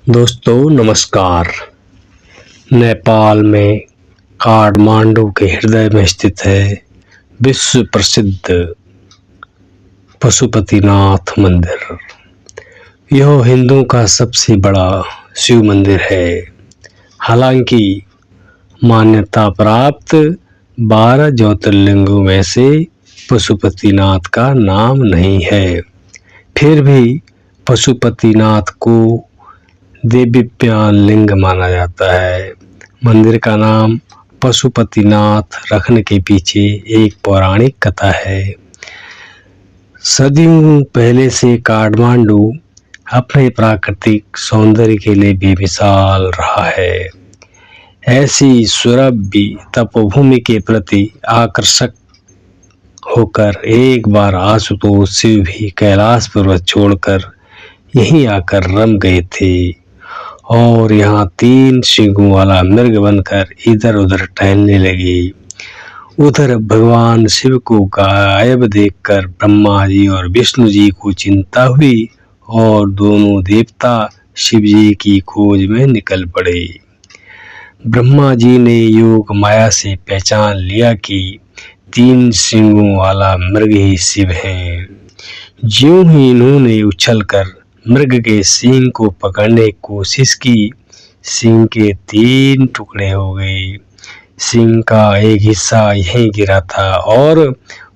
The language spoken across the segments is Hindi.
दोस्तों नमस्कार। नेपाल में काठमांडू के हृदय में स्थित है विश्व प्रसिद्ध पशुपतिनाथ मंदिर। यह हिंदुओं का सबसे बड़ा शिव मंदिर है। हालांकि मान्यता प्राप्त 12 ज्योतिर्लिंगों में से पशुपतिनाथ का नाम नहीं है, फिर भी पशुपतिनाथ को देदीप्यमान लिंग माना जाता है। मंदिर का नाम पशुपतिनाथ रखने के पीछे एक पौराणिक कथा है। सदियों पहले से काठमांडू अपने प्राकृतिक सौंदर्य के लिए बेमिसाल रहा है। ऐसी सुरभि तपोभूमि के प्रति आकर्षक होकर एक बार आशुतोष शिव भी कैलाश पर्वत छोड़कर यहीं आकर रम गए थे और यहाँ 3 सींगों वाला मृग बनकर इधर उधर टहलने लगे। उधर भगवान शिव को गायब देखकर ब्रह्मा जी और विष्णु जी को चिंता हुई और दोनों देवता शिव जी की खोज में निकल पड़े। ब्रह्मा जी ने योग माया से पहचान लिया कि 3 सींगों वाला मृग ही शिव है। ज्यों ही इन्होंने उछलकर मृग के सींग को पकड़ने की कोशिश की, सींग के 3 टुकड़े हो गए। सींग का एक हिस्सा यहीं गिरा था और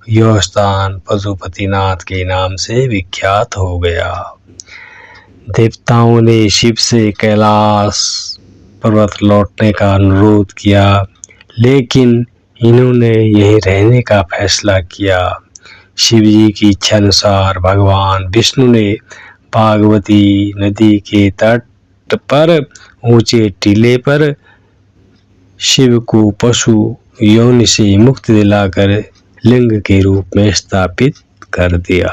यह स्थान पशुपतिनाथ के नाम से विख्यात हो गया। देवताओं ने शिव से कैलाश पर्वत लौटने का अनुरोध किया, लेकिन इन्होंने यहीं रहने का फैसला किया। शिव जी की इच्छा अनुसार भगवान विष्णु ने भागवती नदी के तट पर ऊंचे टीले पर शिव को पशु योनि से मुक्ति दिलाकर लिंग के रूप में स्थापित कर दिया।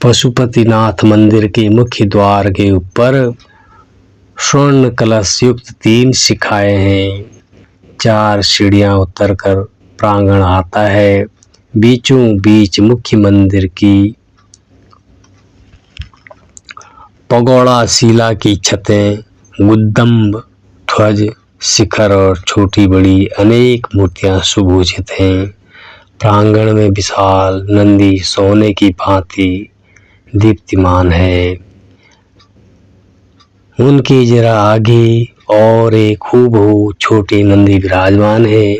पशुपतिनाथ मंदिर के मुख्य द्वार के ऊपर स्वर्ण कलश युक्त 3 शिखाएं हैं। 4 सीढ़ियां उतरकर प्रांगण आता है। बीचों बीच मुख्य मंदिर की पगोड़ा शिला की छतें, गुदम्ब, ध्वज, शिखर और छोटी बड़ी अनेक मूर्तियां सुभूषित हैं। प्रांगण में विशाल नंदी सोने की भांति दीप्तिमान है। उनके जरा आगे और एक हूबहू छोटे नंदी विराजमान है।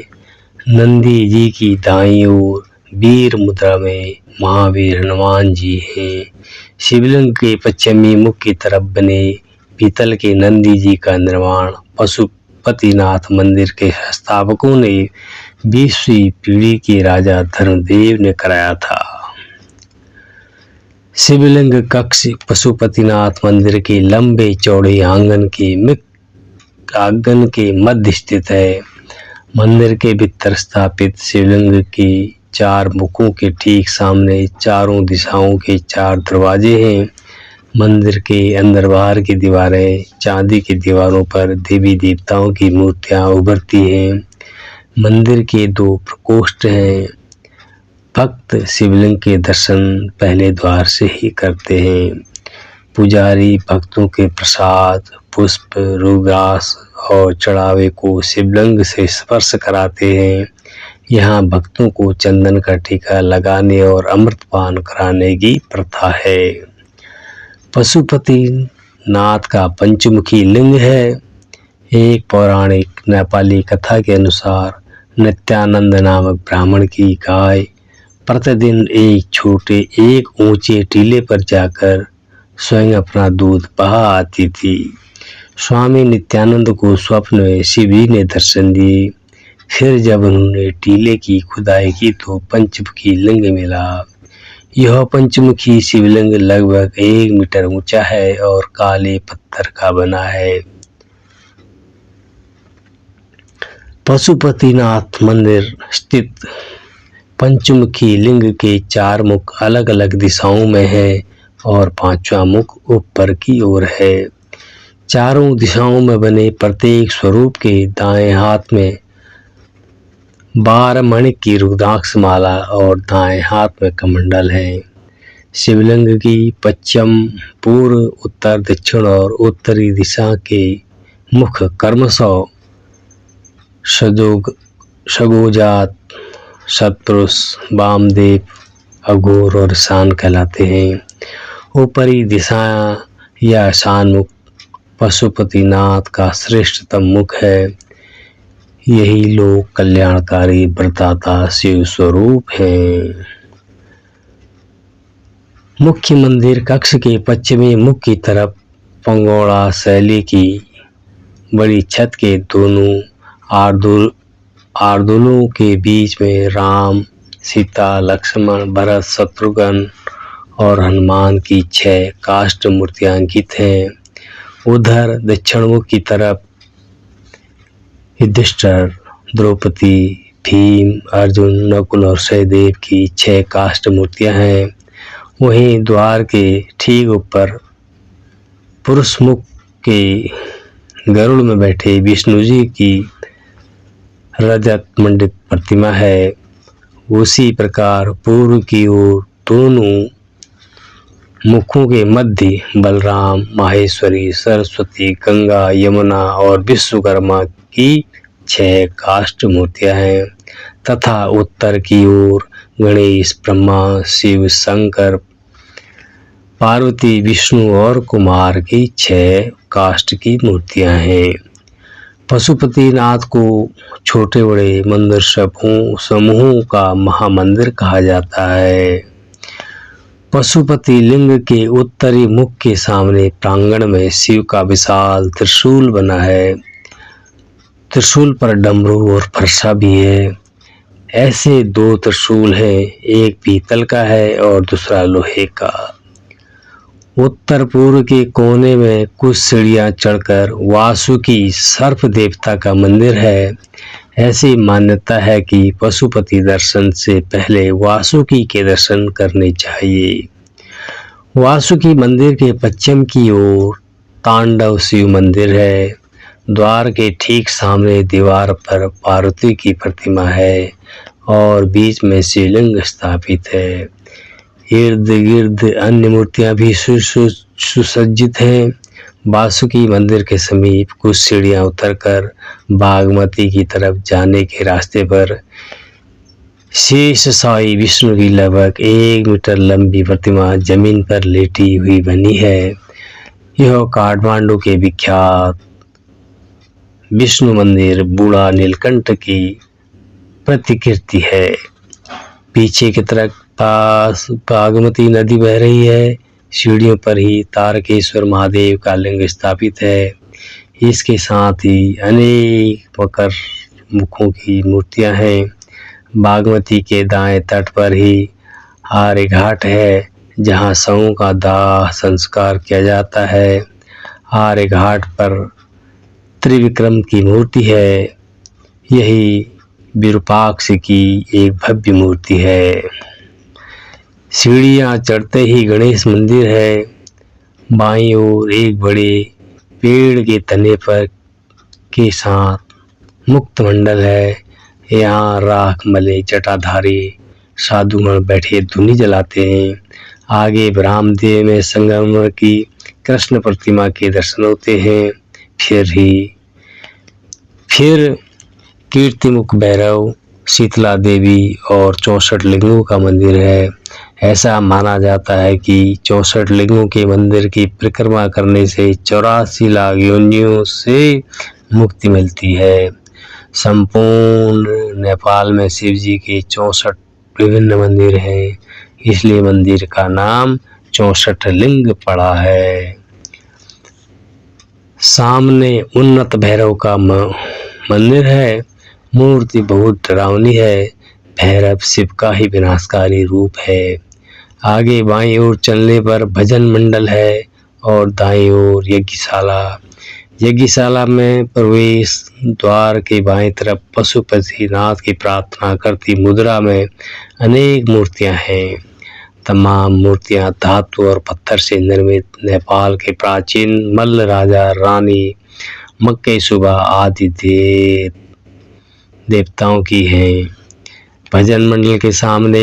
नंदी जी की दाईं ओर वीर मुद्रा में महावीर हनुमान जी हैं। शिवलिंग के पश्चिमी मुख की तरफ बने पीतल के नंदी जी का निर्माण पशुपतिनाथ मंदिर के संस्थापकों ने 20वीं पीढ़ी के राजा धर्मदेव ने कराया था। शिवलिंग कक्ष पशुपतिनाथ मंदिर के लंबे चौड़े आंगन के मध्य स्थित है। मंदिर के भीतर स्थापित शिवलिंग के 4 मुखों के ठीक सामने चारों दिशाओं के 4 दरवाजे हैं। मंदिर के अंदर बाहर की दीवारें चांदी की दीवारों पर देवी देवताओं की मूर्तियां उभरती हैं। मंदिर के 2 प्रकोष्ठ हैं। भक्त शिवलिंग के दर्शन पहले द्वार से ही करते हैं। पुजारी भक्तों के प्रसाद, पुष्प, रुद्राक्ष और चढ़ावे को शिवलिंग से स्पर्श कराते हैं। यहाँ भक्तों को चंदन का टीका लगाने और अमृतपान कराने की प्रथा है। पशुपतिनाथ का पंचमुखी लिंग है। एक पौराणिक नेपाली कथा के अनुसार नित्यानंद नामक ब्राह्मण की गाय प्रतिदिन एक ऊंचे टीले पर जाकर स्वयं अपना दूध बहा आती थी। स्वामी नित्यानंद को स्वप्न में शिव जी ने दर्शन दिए। फिर जब उन्होंने टीले की खुदाई की तो पंचमुखी लिंग मिला। यह पंचमुखी शिवलिंग लगभग 1 मीटर ऊंचा है और काले पत्थर का बना है। पशुपतिनाथ मंदिर स्थित पंचमुखी लिंग के 4 मुख अलग अलग दिशाओं में है और 5वां मुख ऊपर की ओर है। चारों दिशाओं में बने प्रत्येक स्वरूप के दाएं हाथ में 12 मणि की रुद्राक्ष माला और दाएं हाथ में कमंडल है। शिवलिंग की पश्चिम, पूर्व, उत्तर, दक्षिण और उत्तरी दिशा के मुख क्रमशः सगोजात, सत्पुरुष, वामदेव, अघोर और ईशान कहलाते हैं। ऊपरी दिशा या ईशान मुख पशुपतिनाथ का श्रेष्ठतम मुख है। यही लोक कल्याणकारी वरदाता शिव स्वरूप हैं। मुख्य मंदिर कक्ष के पश्चिमी मुख की तरफ पंगोड़ा शैली की बड़ी छत के दोनों आर्दुलों के बीच में राम, सीता, लक्ष्मण, भरत, शत्रुघ्न और हनुमान की 6 काष्ठ मूर्तियां अंकित हैं। उधर दक्षिणमुख की तरफ युधिष्ठिर, द्रौपदी, भीम, अर्जुन, नकुल और सहदेव की 6 काष्ठ मूर्तियां हैं। वहीं द्वार के ठीक ऊपर पुरुष मुख के गरुड़ में बैठे विष्णु जी की रजत मंडित प्रतिमा है। उसी प्रकार पूर्व की ओर दोनों मुखों के मध्य बलराम, माहेश्वरी, सरस्वती, गंगा, यमुना और विश्वकर्मा की 6 काष्ठ मूर्तियां हैं तथा उत्तर की ओर गणेश, ब्रह्मा, शिव, शंकर, पार्वती, विष्णु और कुमार की 6 काष्ठ की मूर्तियां हैं। पशुपतिनाथ को छोटे बड़े मंदिर समूहों का महामंदिर कहा जाता है। पशुपति लिंग के उत्तरी मुख के सामने प्रांगण में शिव का विशाल त्रिशूल बना है। त्रिशूल पर डमरू और फरसा भी है। ऐसे 2 त्रिशूल हैं, एक पीतल का है और दूसरा लोहे का। उत्तर पूर्व के कोने में कुछ सीढ़ियां चढ़कर वासुकी सर्प देवता का मंदिर है। ऐसी मान्यता है कि पशुपति दर्शन से पहले वासुकी के दर्शन करने चाहिए। वासुकी मंदिर के पश्चिम की ओर तांडव शिव मंदिर है। द्वार के ठीक सामने दीवार पर पार्वती की प्रतिमा है और बीच में शिवलिंग स्थापित है। इर्द गिर्द अन्य मूर्तियां भी सुसज्जित हैं। वासुकी मंदिर के समीप कुछ सीढ़ियां उतरकर बागमती की तरफ जाने के रास्ते पर शेष साई विष्णु की लगभग 1 मीटर लंबी प्रतिमा जमीन पर लेटी हुई बनी है। यह काठमांडू के विख्यात विष्णु मंदिर बूढ़ा नीलकंठ की प्रतिकृति है। पीछे की तरफ पास बागमती नदी बह रही है। सीढ़ियों पर ही तारकेश्वर महादेव का लिंग स्थापित है। इसके साथ ही अनेक मकर मुखों की मूर्तियां हैं। बागमती के दाएं तट पर ही आर्य घाट है, जहां शवों का दाह संस्कार किया जाता है। आर्य घाट पर त्रिविक्रम की मूर्ति है। यही विरूपाक्ष की एक भव्य मूर्ति है। सीढ़ियां चढ़ते ही गणेश मंदिर है। बाईं ओर एक बड़े पेड़ के तने पर के साथ मुक्त मंडल है। यहाँ राख मले जटाधारी साधुगण बैठे धुनी जलाते हैं। आगे ब्रह्मदेव में संगमरमर की कृष्ण प्रतिमा के दर्शन होते हैं। फिर कीर्तिमुख भैरव, शीतला देवी और 64 लिंगों का मंदिर है। ऐसा माना जाता है कि 64 लिंगों के मंदिर की परिक्रमा करने से 84 लाख योनियों से मुक्ति मिलती है। संपूर्ण नेपाल में शिव जी के 64 विभिन्न मंदिर हैं, इसलिए मंदिर का नाम 64 लिंग पड़ा है। सामने उन्नत भैरव का मंदिर है। मूर्ति बहुत डरावनी है। भैरव शिव का ही विनाशकारी रूप है। आगे बाईं ओर चलने पर भजन मंडल है और दाईं ओर यज्ञशाला। यज्ञशाला में प्रवेश द्वार के बाईं तरफ पशुपतिनाथ की प्रार्थना करती मुद्रा में अनेक मूर्तियां हैं। तमाम मूर्तियां धातु और पत्थर से निर्मित नेपाल के प्राचीन मल्ल राजा रानी मक्केसुबा आदि देवताओं की हैं। भजन मंडल के सामने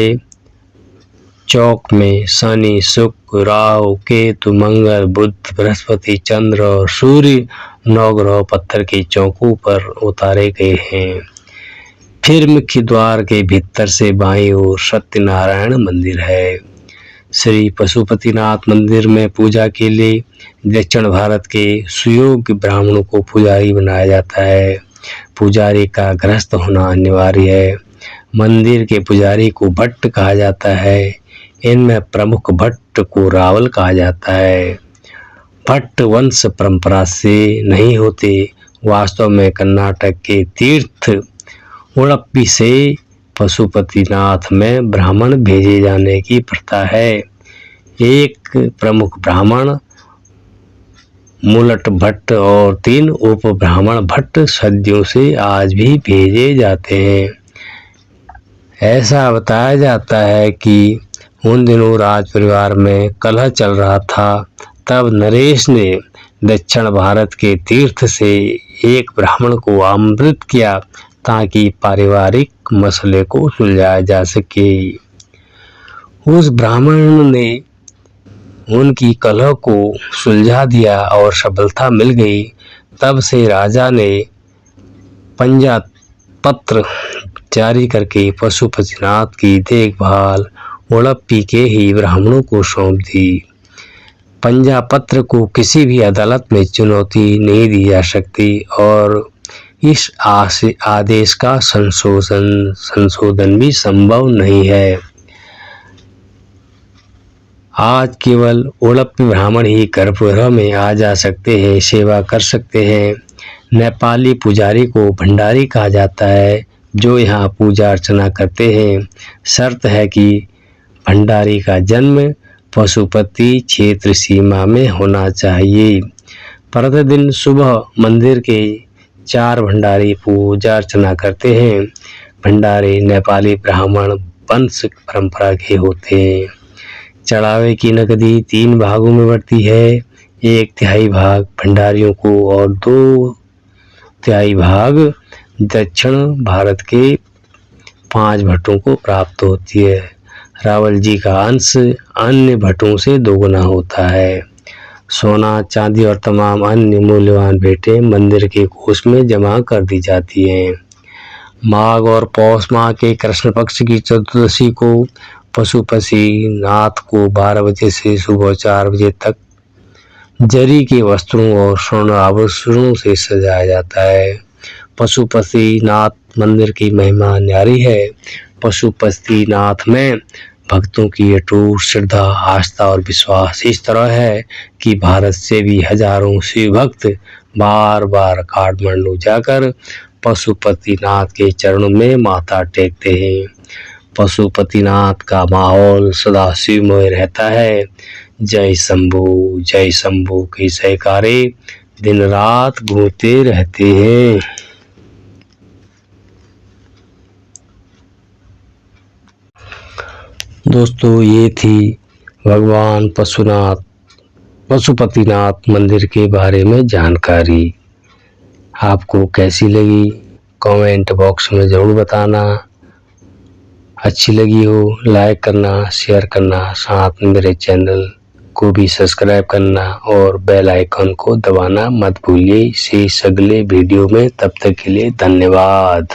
चौक में शनि, शुक्र, राहु, केतु, मंगल, बुध, बृहस्पति, चंद्र और सूर्य 9 ग्रह पत्थर के चौकों पर उतारे गए हैं। फिर मुख्य द्वार के भीतर से बाईं ओर सत्यनारायण मंदिर है। श्री पशुपतिनाथ मंदिर में पूजा के लिए दक्षिण भारत के सुयोग्य ब्राह्मणों को पुजारी बनाया जाता है। पुजारी का गृहस्थ होना अनिवार्य है। मंदिर के पुजारी को भट्ट कहा जाता है। इनमें प्रमुख भट्ट को रावल कहा जाता है। भट्ट वंश परंपरा से नहीं होते। वास्तव में कर्नाटक के तीर्थ उडुपी से पशुपतिनाथ में ब्राह्मण भेजे जाने की प्रथा है। एक प्रमुख ब्राह्मण मुलट भट्ट और 3 उप ब्राह्मण भट्ट सदियों से आज भी भेजे जाते हैं। ऐसा बताया जाता है कि उन दिनों राज परिवार में कलह चल रहा था। तब नरेश ने दक्षिण भारत के तीर्थ से एक ब्राह्मण को आमंत्रित किया ताकि पारिवारिक मसले को सुलझाया जा सके। उस ब्राह्मण ने उनकी कलह को सुलझा दिया और सफलता मिल गई। तब से राजा ने पंजा पत्र जारी करके पशुपतिनाथ की देखभाल उडुपी के ही ब्राह्मणों को सौंप दी। पंजा पत्र को किसी भी अदालत में चुनौती नहीं दी जा सकती और इस आदेश का संशोधन भी संभव नहीं है। आज केवल उडुपी ब्राह्मण ही गर्भगृह में आ जा सकते हैं, सेवा कर सकते हैं। नेपाली पुजारी को भंडारी कहा जाता है जो यहाँ पूजा अर्चना करते हैं। शर्त है कि भंडारी का जन्म पशुपति क्षेत्र सीमा में होना चाहिए। प्रतिदिन सुबह मंदिर के 4 भंडारी पूजा अर्चना करते हैं। भंडारी नेपाली ब्राह्मण वंश परंपरा के होते हैं। चढ़ावे की नकदी 3 भागों में बढ़ती है। 1/3 भाग भंडारियों को और 2/3 भाग दक्षिण भारत के 5 भट्टों को प्राप्त होती है। रावल जी का अंश अन्य भट्टों से 2 गुना होता है। सोना, चांदी और तमाम अन्य मूल्यवान भेंटें मंदिर के कोष में जमा कर दी जाती हैं। माघ और पौष माह के कृष्ण पक्ष की चतुर्दशी को पशुपतिनाथ को 12 बजे से सुबह 4 बजे तक जरी के वस्त्रों और स्वर्ण आभूषणों से सजाया जाता है। पशुपतिनाथ मंदिर की महिमा न्यारी है। पशुपतिनाथ में भक्तों की अटूट श्रद्धा, आस्था और विश्वास इस तरह है कि भारत से भी हजारों शिव भक्त बार बार काठमांडू जाकर पशुपतिनाथ के चरणों में माथा टेकते हैं। पशुपतिनाथ का माहौल सदा शिवमय रहता है। जय शंभू के जयकारे दिन रात गूंजते रहते हैं। दोस्तों, ये थी भगवान पशुपतिनाथ मंदिर के बारे में जानकारी। आपको कैसी लगी कमेंट बॉक्स में ज़रूर बताना। अच्छी लगी हो लाइक करना, शेयर करना, साथ में मेरे चैनल को भी सब्सक्राइब करना और बेल आइकन को दबाना मत भूलिए। इसी अगले वीडियो में, तब तक के लिए धन्यवाद।